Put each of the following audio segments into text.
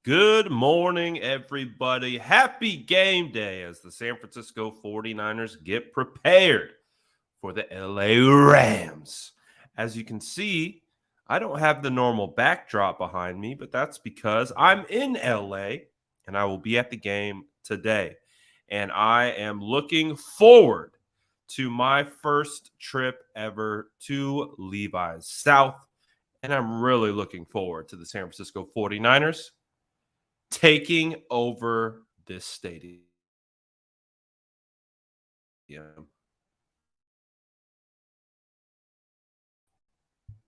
Good morning, everybody. Happy game day as the San Francisco 49ers get prepared for the LA Rams. As you can see, I don't have the normal backdrop behind me, but that's because I'm in LA and I will be at the game today. And I am looking forward to my first trip ever to Levis South. And I'm really looking forward to the San Francisco 49ers taking over this stadium.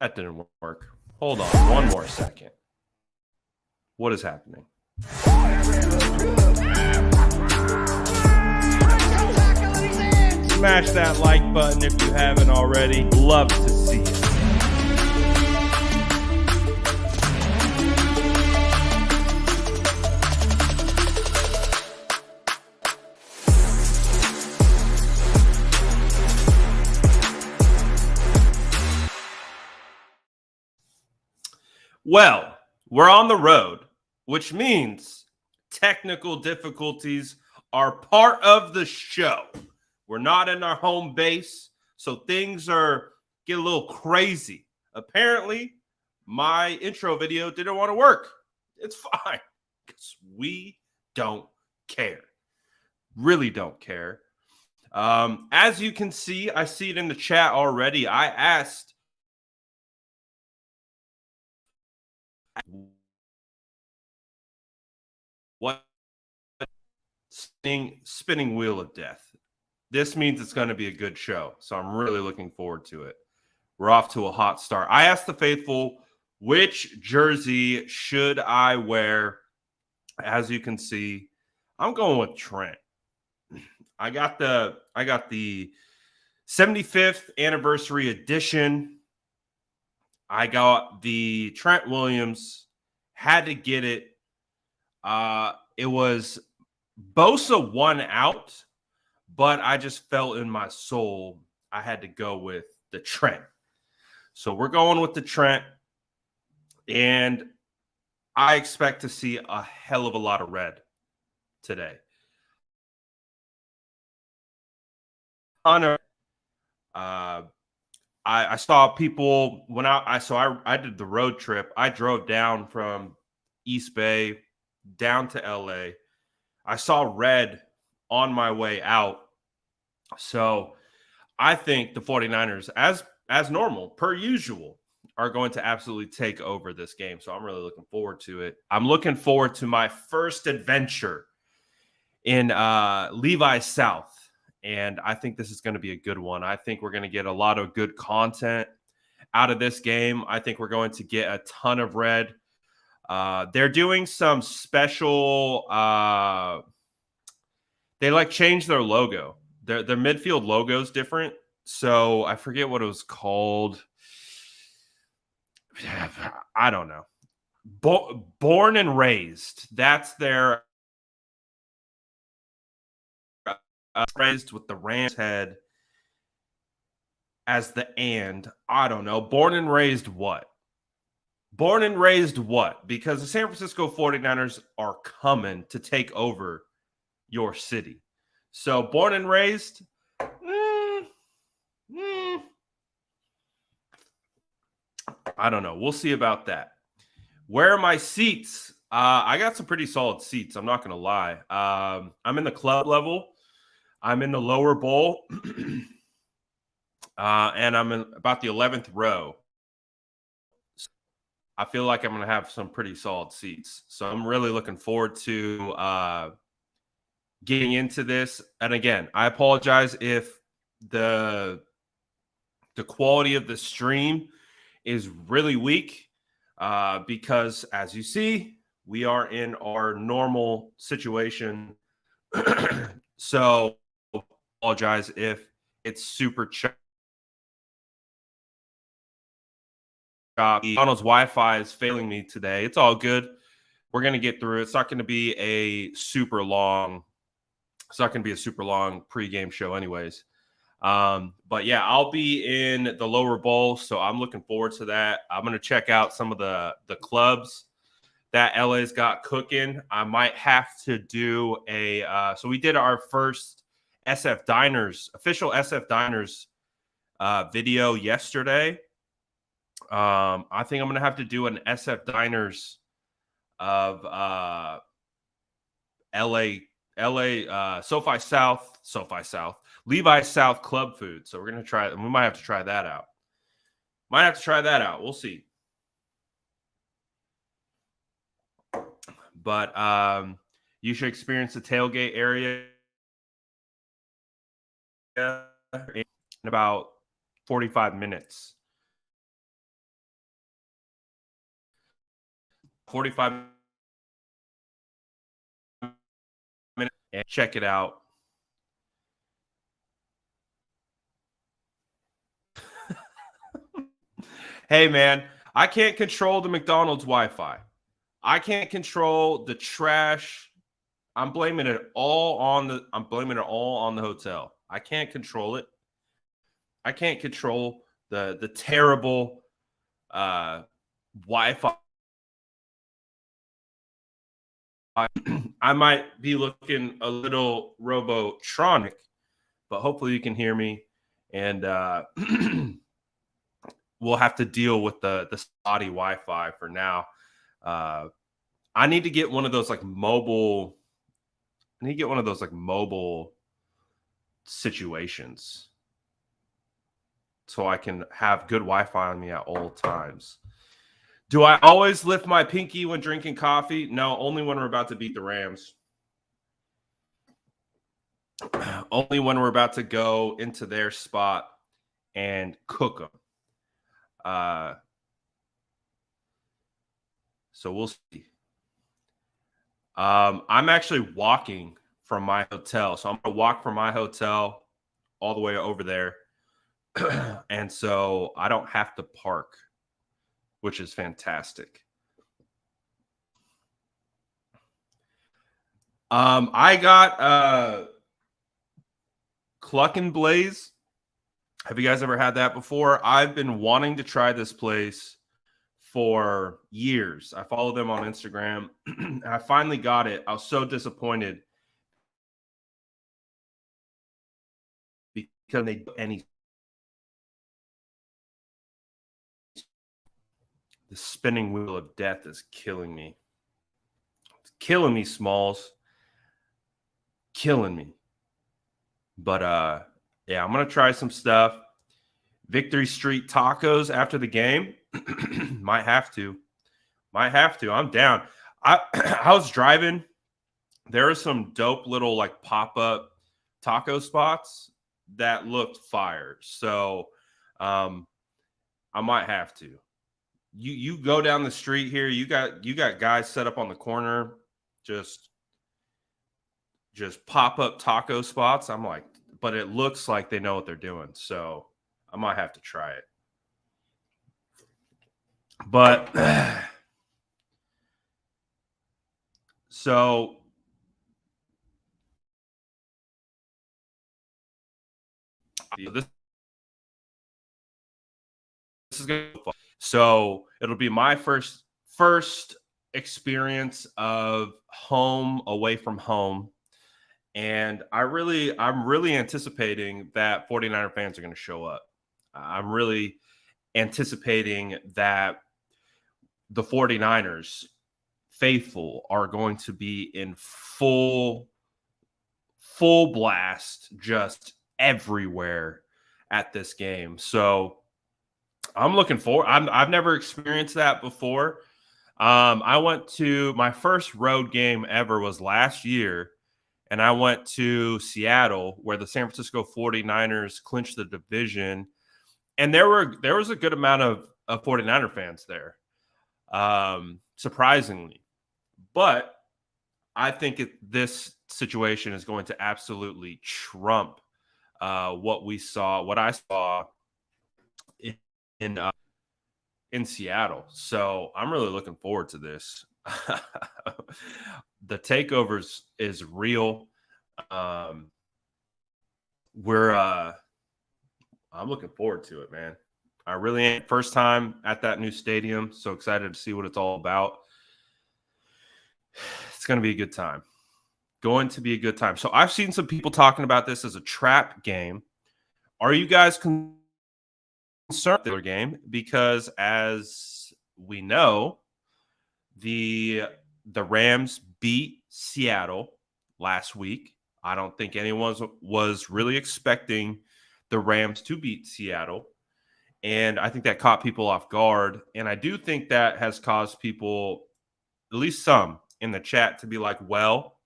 That didn't work. Hold on one more second. What is happening? Smash that like button if you haven't already. Love to see it. Well, we're on the road, which means technical difficulties are part of the show. We're not in our home base, so things get a little crazy. Apparently, my intro video didn't want to work. It's fine, because we don't care. Really don't care. As you can see, I see it in the chat already. I asked what spinning wheel of death. This means it's going to be a good show, so I'm really looking forward to it. We're off to a hot start. I asked the faithful, which jersey should I wear? As you can see, I'm going with Trent. I got the 75th anniversary edition. I got the Trent Williams. Had to get it. It was Bosa one out, but I just felt in my soul I had to go with the Trent. So we're going with the Trent, and I expect to see a hell of a lot of red today. I saw people when I did the road trip. I drove down from East Bay down to LA. I saw red on my way out. So I think the 49ers, as normal, per usual, are going to absolutely take over this game. So I'm really looking forward to it. I'm looking forward to my first adventure in Levi South. And I think this is going to be a good one. I think we're going to get a lot of good content out of this game. I think we're going to get a ton of red. They're doing some special they changed their logo. Their midfield logo is different. So I forget what it was called. I don't know. Born and raised. That's their raised with the Rams head as the and. I don't know. Born and raised what? Born and raised what? Because the San Francisco 49ers are coming to take over your city. So born and raised, I don't know. We'll see about that. Where are my seats? I got some pretty solid seats. I'm not going to lie. I'm in the club level. I'm in the lower bowl. And I'm in about the 11th row. I feel like I'm going to have some pretty solid seats. So I'm really looking forward to getting into this. And again, I apologize if the quality of the stream is really weak because, as you see, we are in our normal situation. So I apologize if it's super choppy. Donald's Wi-Fi is failing me today. It's all good. We're going to get through it. It's not going to be a super long pregame show anyways. But yeah, I'll be in the lower bowl, so I'm looking forward to that. I'm going to check out some of the clubs that LA's got cooking. I might have to do a so we did our first SF Diners, official SF Diners video yesterday. I think I'm gonna have to do an SF Diners of SoFi South, Levi South Club Food. So we're gonna try it. We might have to try that out. We'll see. But you should experience the tailgate area in about 45 minutes. 45 minutes and check it out. Hey man, I can't control the McDonald's Wi-Fi. I can't control the trash. I'm blaming it all on the hotel. I can't control it. I can't control the terrible Wi-Fi. I might be looking a little robotronic, but hopefully you can hear me. And we'll have to deal with the spotty Wi-Fi for now. I need to get one of those like mobile. I need to get one of those like mobile situations so I can have good Wi-Fi on me at all times. Do I always lift my pinky when drinking coffee? No, only when we're about to beat the Rams. Only when we're about to go into their spot and cook them. So we'll see. I'm actually walking from my hotel. So I'm going to walk from my hotel all the way over there. And so I don't have to park, which is fantastic. I got Cluck and Blaze. Have you guys ever had that before? I've been wanting to try this place for years. I follow them on Instagram. And I finally got it. I was so disappointed because they any the spinning wheel of death is killing me. It's killing me, Smalls. Killing me. But yeah, I'm gonna try some stuff. Victory Street tacos after the game. Might have to. I'm down. I was driving. There are some dope little like pop-up taco spots that looked fire. So I might have to. You go down the street here, you got guys set up on the corner, just pop-up taco spots. I'm like, but it looks like they know what they're doing. So I might have to try it. But so this is going to so it'll be my first experience of home away from home. And I'm really anticipating that 49er fans are going to show up. I'm really anticipating that the 49ers faithful are going to be in full blast just everywhere at this game. So I'm looking forward. I've never experienced that before. I went to my first road game ever was last year, and I went to Seattle where the San Francisco 49ers clinched the division. And there was a good amount of 49er fans there, surprisingly. But I think this situation is going to absolutely trump what I saw in Seattle. So I'm really looking forward to this. The takeovers is real. I'm looking forward to it, man. I really am. First time at that new stadium. So excited to see what it's all about. It's going to be a good time. Going to be a good time. So I've seen some people talking about this as a trap game. Are you guys concerned with the game? Because as we know, the Rams beat Seattle last week. I don't think anyone was really expecting the Rams to beat Seattle. And I think that caught people off guard. And I do think that has caused people, at least some in the chat, to be like, well,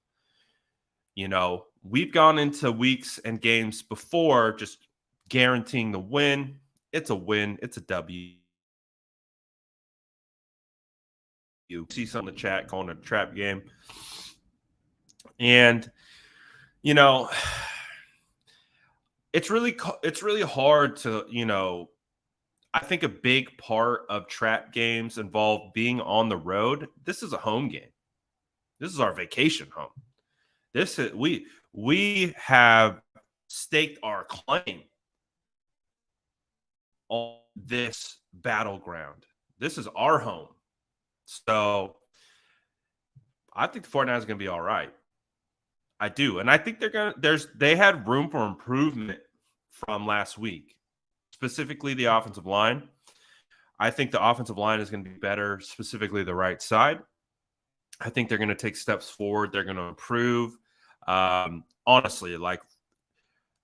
you know, we've gone into weeks and games before just guaranteeing the win. It's a win. It's a W. You see some in the chat calling it a trap game. And, you know, it's really hard to, you know, I think a big part of trap games involve being on the road. This is a home game. This is our vacation home. This is we have staked our claim on this battleground. This is our home. So I think the 49ers is going to be all right. I do. And I think they had room for improvement from last week, specifically the offensive line. I think the offensive line is going to be better, specifically the right side. I think they're going to take steps forward. They're going to improve. Honestly, like,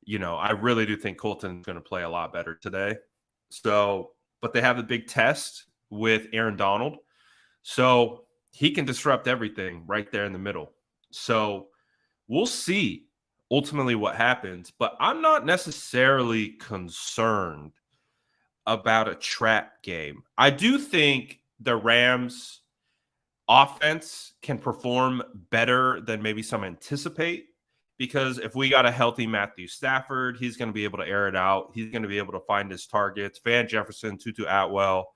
you know, I really do think Colton's going to play a lot better today. So, but they have a big test with Aaron Donald. So he can disrupt everything right there in the middle. So we'll see ultimately what happens, but I'm not necessarily concerned about a trap game. I do think the Rams offense can perform better than maybe some anticipate, because if we got a healthy Matthew Stafford, he's going to be able to air it out. He's going to be able to find his targets. Van Jefferson, Tutu Atwell,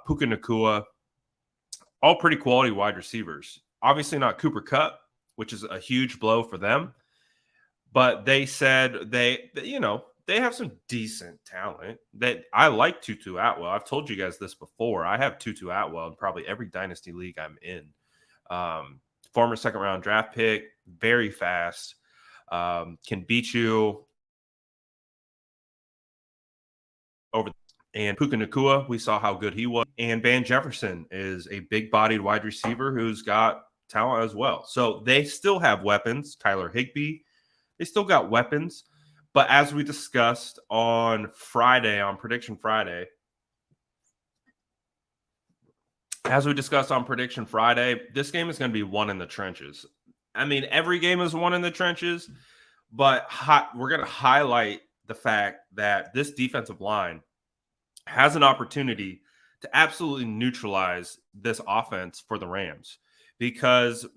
Puka Nacua, all pretty quality wide receivers. Obviously not Cooper Kupp, which is a huge blow for them. But they said they have some decent talent. That I like Tutu Atwell. I've told you guys this before. I have Tutu Atwell in probably every dynasty league I'm in. Former second-round draft pick, very fast, can beat you over. And Puka Nacua, we saw how good he was. And Van Jefferson is a big-bodied wide receiver who's got talent as well. So they still have weapons. Tyler Higbee, they still got weapons. But as we discussed on Friday, on Prediction Friday, this game is going to be won in the trenches. I mean, every game is won in the trenches, but we're going to highlight the fact that this defensive line has an opportunity to absolutely neutralize this offense for the Rams. Because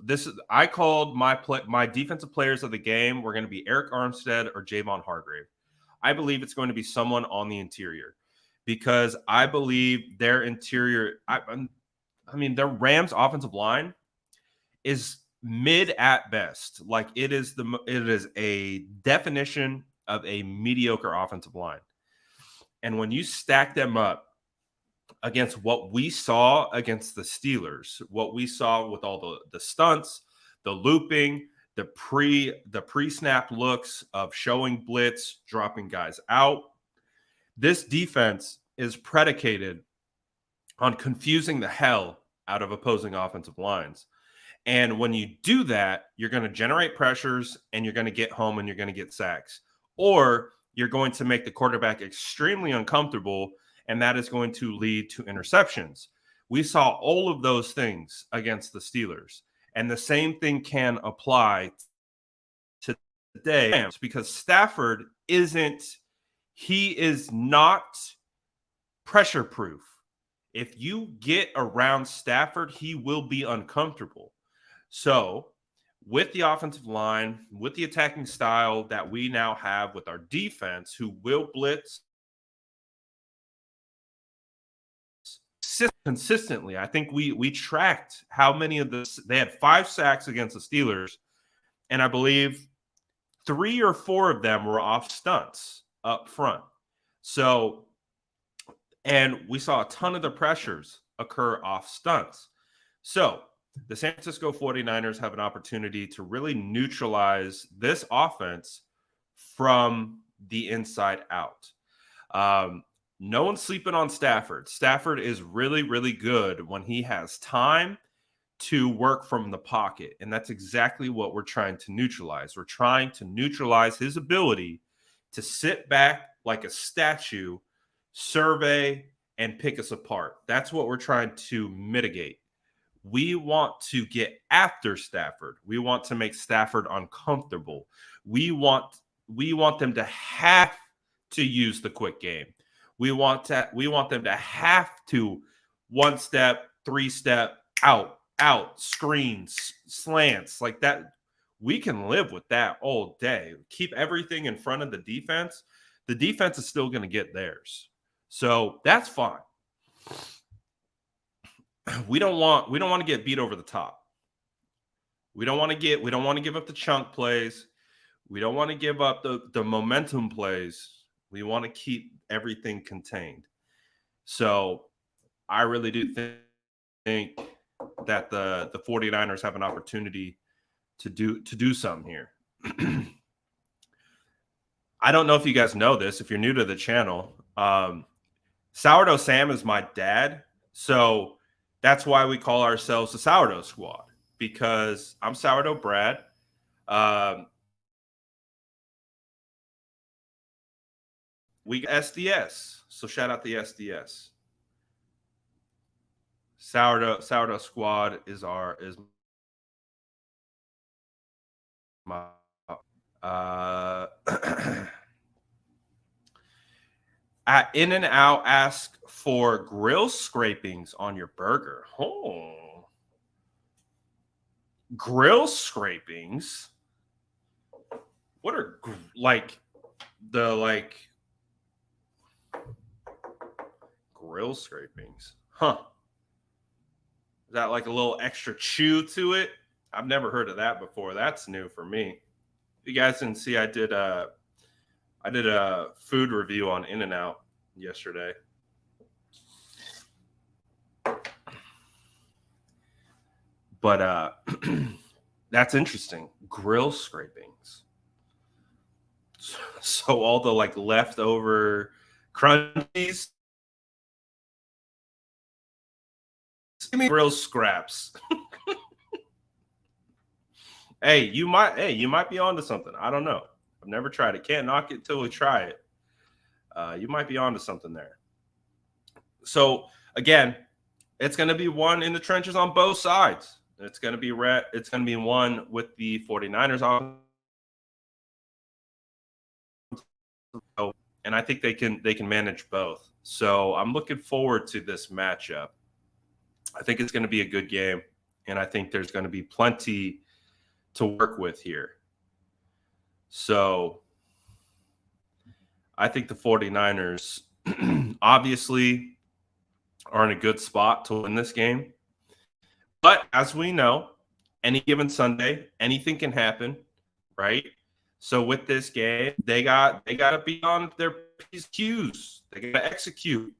I called my defensive players of the game were going to be Eric Armstead or Javon Hargrave. I believe it's going to be someone on the interior, because I believe their interior. I mean, their Rams offensive line is mid at best. Like it is a definition of a mediocre offensive line. And when you stack them up against what we saw against the Steelers, what we saw with all the stunts, the looping, the pre-snap looks of showing blitz, dropping guys out, this defense is predicated on confusing the hell out of opposing offensive lines. And when you do that, you're going to generate pressures and you're going to get home and you're going to get sacks. Or you're going to make the quarterback extremely uncomfortable, and that is going to lead to interceptions. We saw all of those things against the Steelers. And the same thing can apply to today, because Stafford is not pressure proof. If you get around Stafford, he will be uncomfortable. So with the offensive line, with the attacking style that we now have with our defense, who will blitz consistently. I think we tracked how many of this. They had 5 sacks against the Steelers, and I believe 3 or 4 of them were off stunts up front. So, and we saw a ton of the pressures occur off stunts. So the San Francisco 49ers have an opportunity to really neutralize this offense from the inside out. No one's sleeping on Stafford. Stafford is really, really good when he has time to work from the pocket. And that's exactly what we're trying to neutralize. We're trying to neutralize his ability to sit back like a statue, survey, and pick us apart. That's what we're trying to mitigate. We want to get after Stafford. We want to make Stafford uncomfortable. We want them to have to use the quick game. We want them to have to one step, three step, out, screens, slants like that. We can live with that all day. Keep everything in front of the defense. The defense is still going to get theirs. So that's fine. We don't want to get beat over the top. We don't want to give up the chunk plays. We don't want to give up the momentum plays. We want to keep everything contained. So I really do think that the 49ers have an opportunity to do something here. I don't know if you guys know this. If you're new to the channel, Sourdough Sam is my dad. So that's why we call ourselves the Sourdough Squad, because I'm Sourdough Brad. We got SDS. So shout out the SDS. Sourdough Squad is my at In-N-Out, ask for grill scrapings on your burger. Oh, grill scrapings? What are grill scrapings? Huh? Is that like a little extra chew to it? I've never heard of that before. That's new for me. You guys didn't see, I did a food review on In-N-Out yesterday. But that's interesting. Grill scrapings. So all the like leftover crunchies, grill scraps. Hey, you might be onto something. I don't know. I've never tried it. Can't knock it till we try it. You might be onto something there. So again, it's going to be one in the trenches on both sides. It's going to be It's going to be one with the 49ers on. And I think they can manage both. So I'm looking forward to this matchup. I think it's going to be a good game, and I think there's going to be plenty to work with here. So I think the 49ers obviously are in a good spot to win this game. But as we know, any given Sunday, anything can happen, right? So with this game, they got to be on their P's Q's. They got to execute.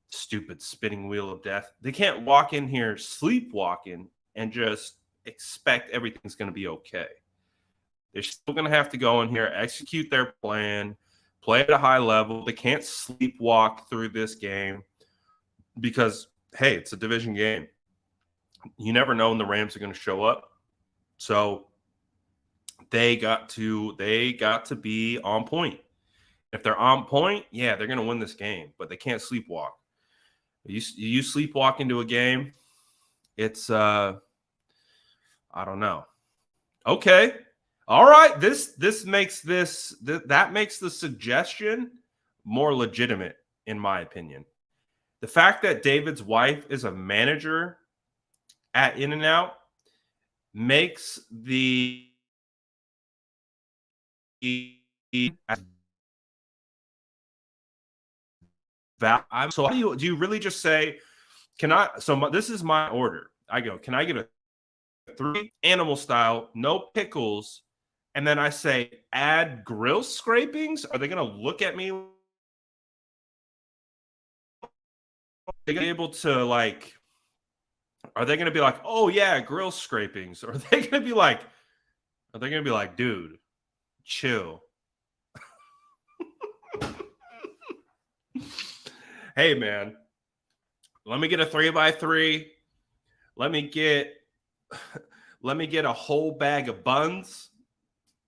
Stupid spinning wheel of death. They can't walk in here sleepwalking and just expect everything's going to be okay. They're still going to have to go in here, execute their plan, play at a high level. They can't sleepwalk through this game because, hey, it's a division game. You never know when the Rams are going to show up. So they got to be on point. If they're on point, yeah, they're going to win this game, but they can't sleepwalk. You sleepwalk into a game, it's I don't know. Okay. All right. That makes the suggestion more legitimate, in my opinion. The fact that David's wife is a manager at In-N-Out makes the so do you really just say, this is my order. I go, can I get a 3 animal style, no pickles, and then I say add grill scrapings? Are they going to look at me they gonna be able to like? Are they gonna be like, oh yeah, grill scrapings? Or are they gonna be like? Are they gonna be like, dude, chill? Hey man, let me get a 3x3. Let me get a whole bag of buns.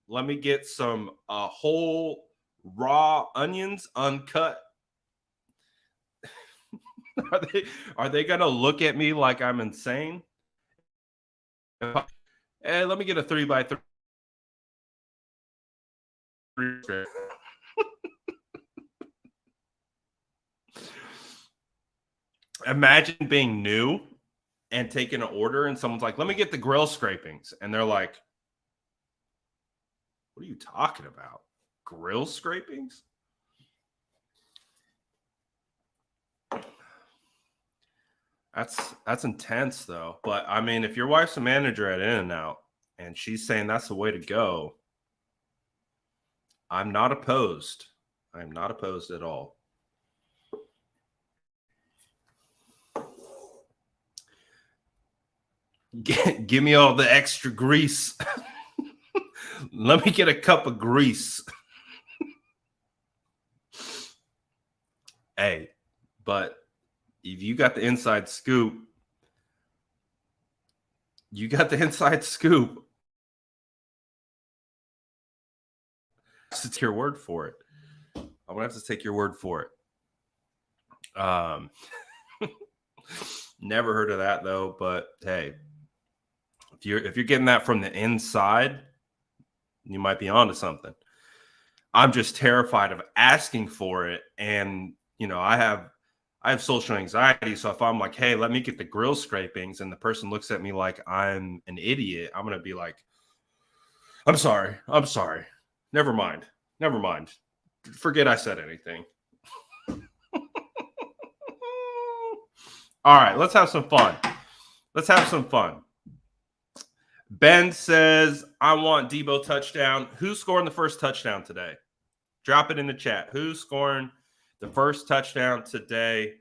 Let me get some whole raw onions, uncut. Are they gonna look at me like I'm insane? Hey, let me get a 3x3. Imagine being new and taking an order, and someone's like, "Let me get the grill scrapings," and they're like, "What are you talking about? Grill scrapings?" That's intense though. But I mean, if your wife's a manager at In-N-Out and she's saying that's the way to go, I'm not opposed. I'm not opposed at all. Give me all the extra grease. Let me get a cup of grease. Hey, but if you got the inside scoop, you got the inside scoop. It's your word for it. I'm gonna have to take your word for it. Never heard of that though, but hey, if you're getting that from the inside, you might be onto something. I'm just terrified of asking for it, and you know, I have social anxiety. So if I'm like, hey, let me get the grill scrapings, and the person looks at me like I'm an idiot, I'm gonna be like, I'm sorry. Never mind. Forget I said anything. All right, let's have some fun. Ben says, I want Debo touchdown. Who's scoring the first touchdown today? Drop it in the chat. Who's scoring the first touchdown today?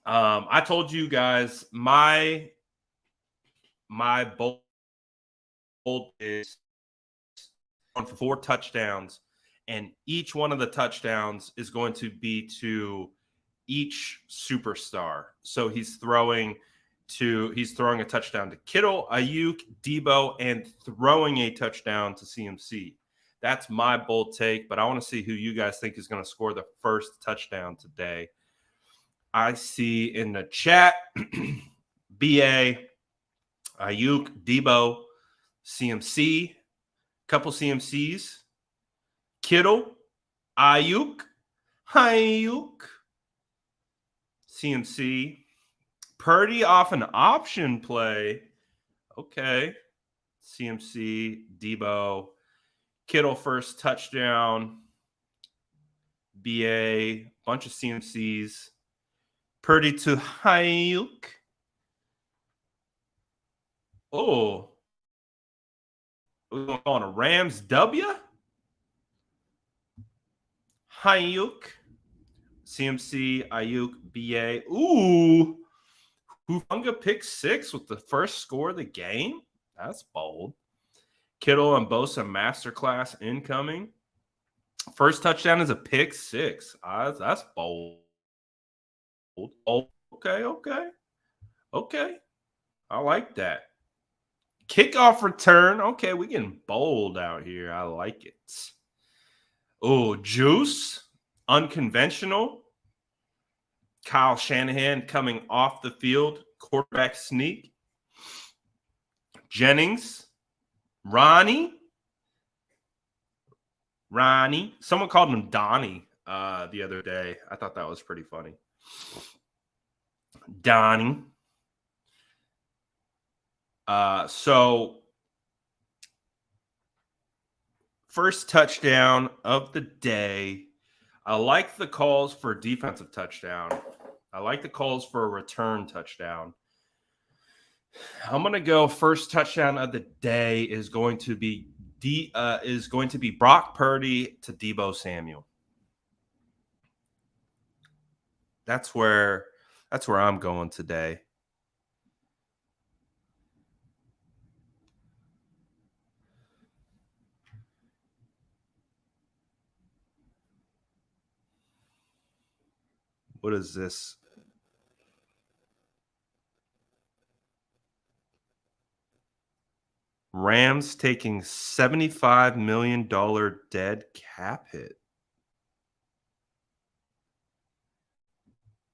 I told you guys my bold is on for 4 touchdowns, and each one of the touchdowns is going to be to each superstar. So he's throwing a touchdown to Kittle, Ayuk, Debo, and throwing a touchdown to CMC. That's my bold take, but I want to see who you guys think is going to score the first touchdown today. I see in the chat BA, Ayuk, Debo, CMC, couple CMCs, Kittle, Ayuk, CMC, Purdy off an option play. Okay. CMC, Debo, Kittle first touchdown, BA, bunch of CMCs, Purdy to Ayuk. Oh, we're going on a Rams W. Ayuk, CMC, Ayuk, BA. Ooh, Hufanga pick 6 with the first score of the game. That's bold. Kittle and Bosa masterclass incoming. First touchdown is a pick 6. That's bold. Okay. I like that. Kickoff return. Okay, we getting bold out here. I like it. Oh, juice. Unconventional. Kyle Shanahan coming off the field. Quarterback sneak. Jennings. Ronnie. Someone called him Donnie the other day. I thought that was pretty funny. Donnie. So first touchdown of the day. I like the calls for defensive touchdown. I like the calls for a return touchdown. I'm going to go first touchdown of the day is going to be Brock Purdy to Deebo Samuel. That's where I'm going today. What is this? Rams taking $75 million dead cap hit.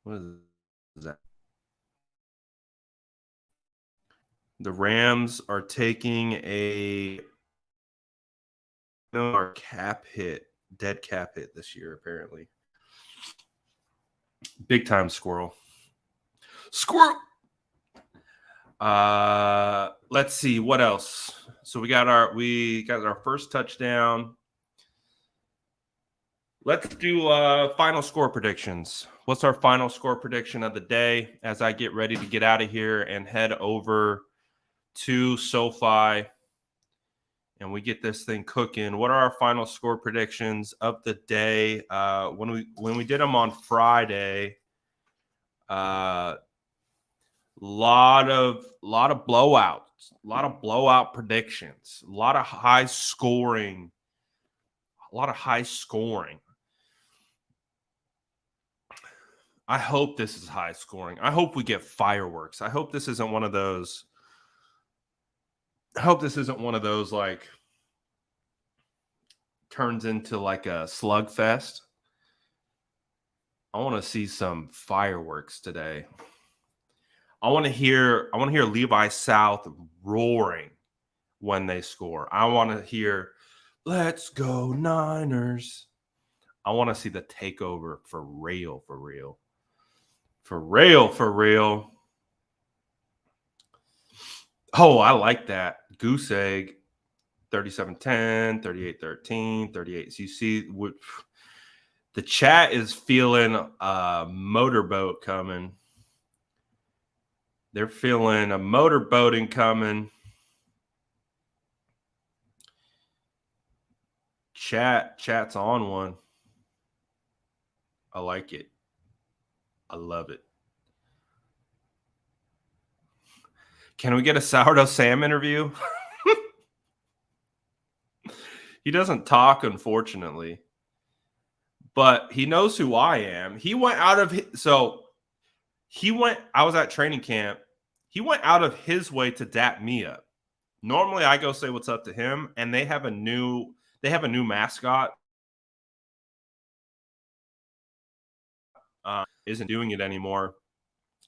What is that? The Rams are taking a cap hit, dead cap hit this year, apparently. Big time squirrel. Squirrel. Let's see what else. So we got our first touchdown. Let's do final score predictions. What's our final score prediction of the day as I get ready to get out of here and head over to SoFi and we get this thing cooking? What are our final score predictions of the day? When we did them on Friday, lot of blowouts, a lot of blowout predictions, a lot of high scoring. I hope this is high scoring. I hope we get fireworks. I hope this isn't one of those. Like turns into like a slugfest. I want to see some fireworks today. I want to hear Levis South roaring when they score. I want to hear, "Let's go Niners." I want to see the takeover for real. Oh, I like that. Goose egg. 37-10, 38-13, 38. So you see what the chat is feeling a motorboat coming. They're feeling a motorboating coming. Chat's on one. I like it. I love it. Can we get a Sourdough Sam interview? He doesn't talk, unfortunately, but he knows who I am. He went out of I was at training camp. He went out of his way to dap me up. Normally I go say what's up to him, and they have a new mascot. Isn't doing it anymore.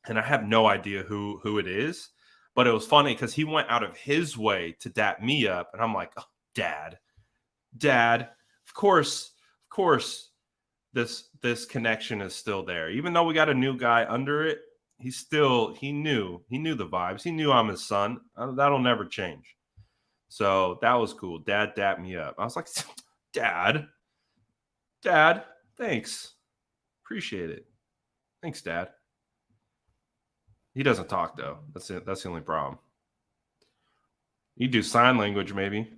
And I have no idea who it is, but it was funny because he went out of his way to dap me up, and I'm like, oh, Dad, of course, this connection is still there, even though we got a new guy under it. He knew the vibes. He knew I'm his son. That'll never change. So that was cool. Dad dapped me up. I was like, Dad, thanks, appreciate it. Thanks, Dad. He doesn't talk though. That's it. That's the only problem. You do sign language, maybe.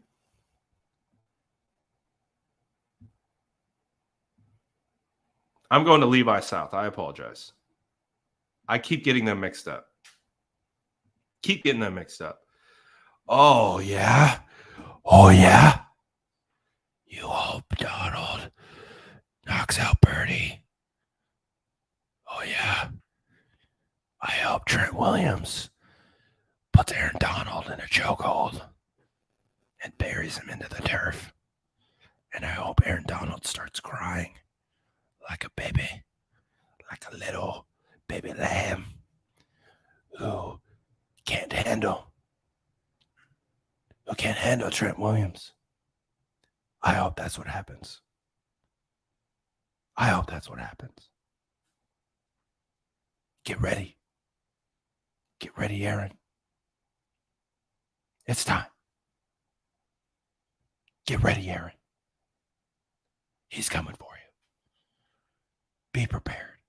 I'm going to Levi South. I apologize. I keep getting them mixed up. Oh yeah. You hope Donald knocks out Birdie. Oh yeah. I hope Trent Williams puts Aaron Donald in a chokehold and buries him into the turf. And I hope Aaron Donald starts crying like a baby, like a little baby lamb who can't handle Trent Williams. I hope that's what happens. Get ready. Aaron. It's time. Get ready, Aaron. He's coming for you. Be prepared.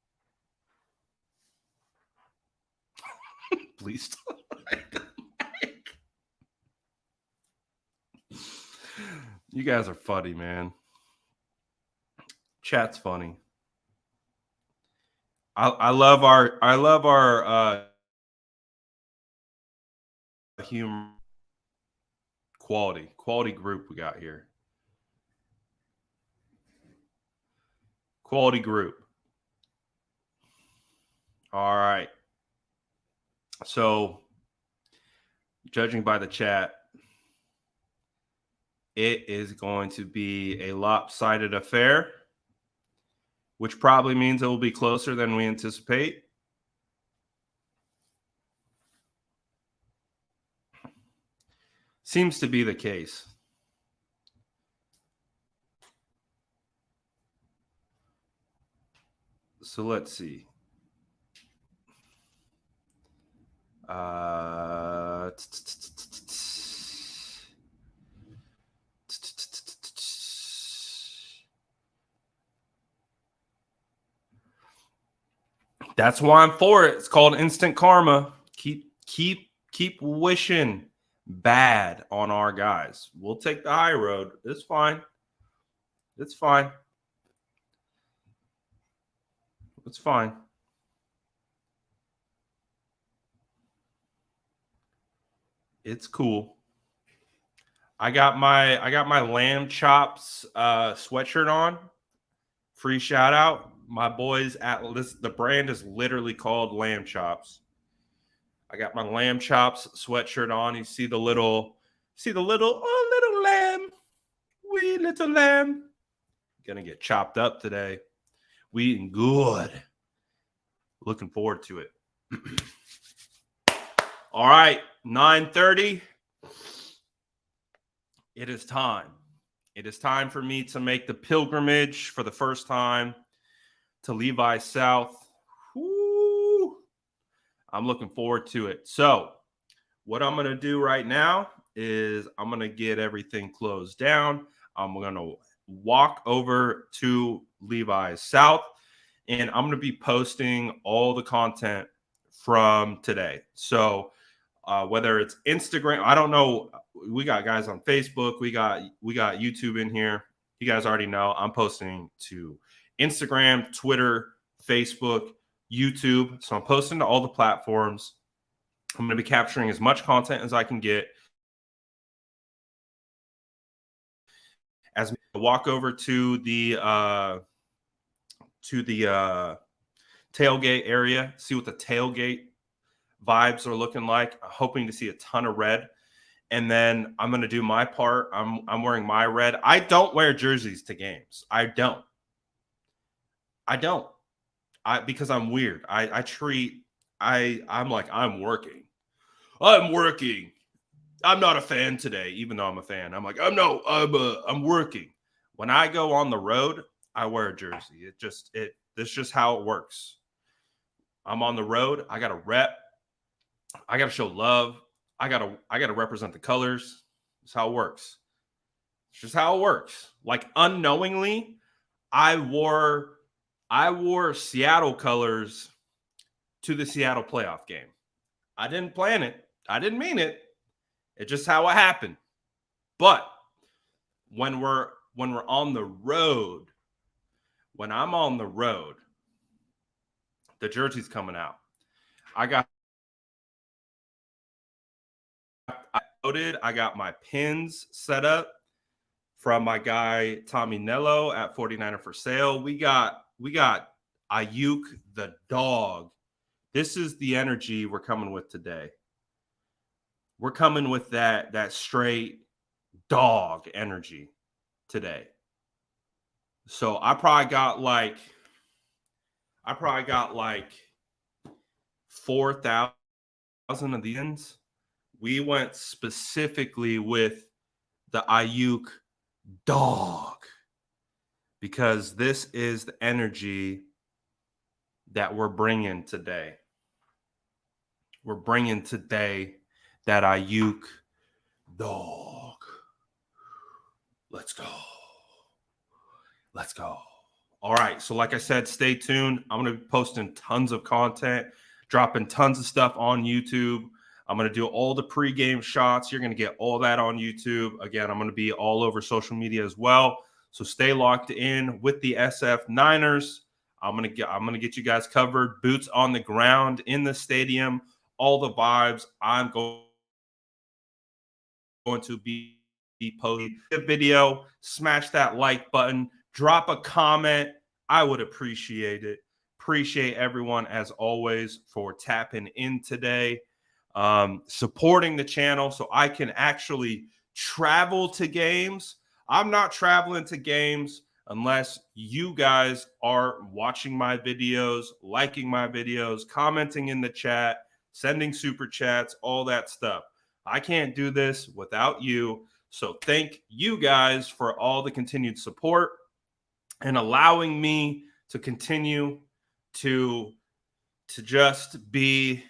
Please don't. You guys are funny, man. Chat's funny. I love our humor quality group we got here. Quality group. All right. So, judging by the chat, it is going to be a lopsided affair, which probably means it will be closer than we anticipate. Seems to be the case. So let's see. That's why I'm for it. It's called instant karma. Keep wishing bad on our guys. We'll take the high road. It's fine. It's fine. It's fine. It's cool. I got my lamb chops sweatshirt on. Free shout out. My boys at the brand is literally called Lamb Chops. I got my Lamb Chops sweatshirt on. You see the little little lamb. Wee little lamb. Gonna get chopped up today. We eating good. Looking forward to it. All right, 9:30. It is time. It is time for me to make the pilgrimage for the first time to Levis South. Woo! I'm looking forward to it. So, what I'm going to do right now is I'm going to get everything closed down. I'm going to walk over to Levis South, and I'm going to be posting all the content from today. So, whether it's Instagram, I don't know. We got guys on Facebook. We got YouTube in here. You guys already know I'm posting to Instagram, Twitter, Facebook, YouTube. So I'm posting to all the platforms. I'm going to be capturing as much content as I can get. As we walk over to the tailgate area, see what the tailgate vibes are looking like. I'm hoping to see a ton of red. And then I'm going to do my part. I'm wearing my red. I don't wear jerseys to games. I don't. Because I'm weird. I'm like, I'm working. I'm not a fan today, even though I'm a fan. I'm like, I'm working. When I go on the road, I wear a jersey. That's just how it works. I'm on the road. I got to rep. I got to show love. I got to represent the colors. That's how it works. It's just how it works. Like unknowingly, I wore Seattle colors to the Seattle playoff game. I didn't plan it. I didn't mean it. It's just how it happened. But when we're on the road, when I'm on the road, the jersey's coming out. I got my pins set up from my guy Tommy Nello at 49er for sale. We got Ayuk the dog. This is the energy we're coming with today. We're coming with that straight dog energy today. So I probably got like 4,000 of the ends. We went specifically with the Ayuk dog because this is the energy that we're bringing today. We're bringing today that Ayuk dog. Let's go. All right. So like I said, stay tuned. I'm going to be posting tons of content, dropping tons of stuff on YouTube. I'm going to do all the pregame shots. You're going to get all that on YouTube. Again, I'm going to be all over social media as well. So stay locked in with the SF Niners. I'm gonna get you guys covered, boots on the ground in the stadium, all the vibes. I'm going to be posting the video. Smash that like button, drop a comment. I would appreciate it. Appreciate everyone as always for tapping in today, supporting the channel so I can actually travel to games. I'm not traveling to games unless you guys are watching my videos, liking my videos, commenting in the chat, sending super chats, all that stuff. I can't do this without you. So thank you guys for all the continued support and allowing me to continue to just be,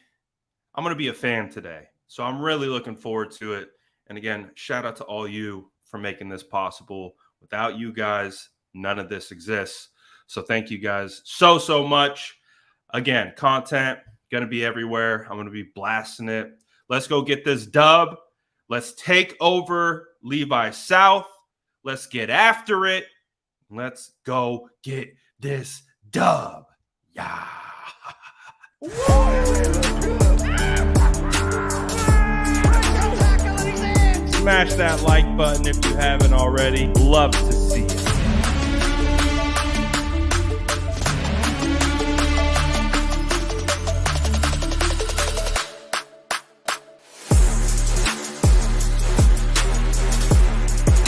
I'm going to be a fan today. So I'm really looking forward to it. And again, shout out to all you for making this possible. Without you guys, none of this exists. So thank you guys so much. Again, content going to be everywhere. I'm going to be blasting it. Let's go get this dub. Let's take over Levis South. Let's get after it. Let's go get this dub. Yeah. Smash that like button if you haven't already. Love to see it.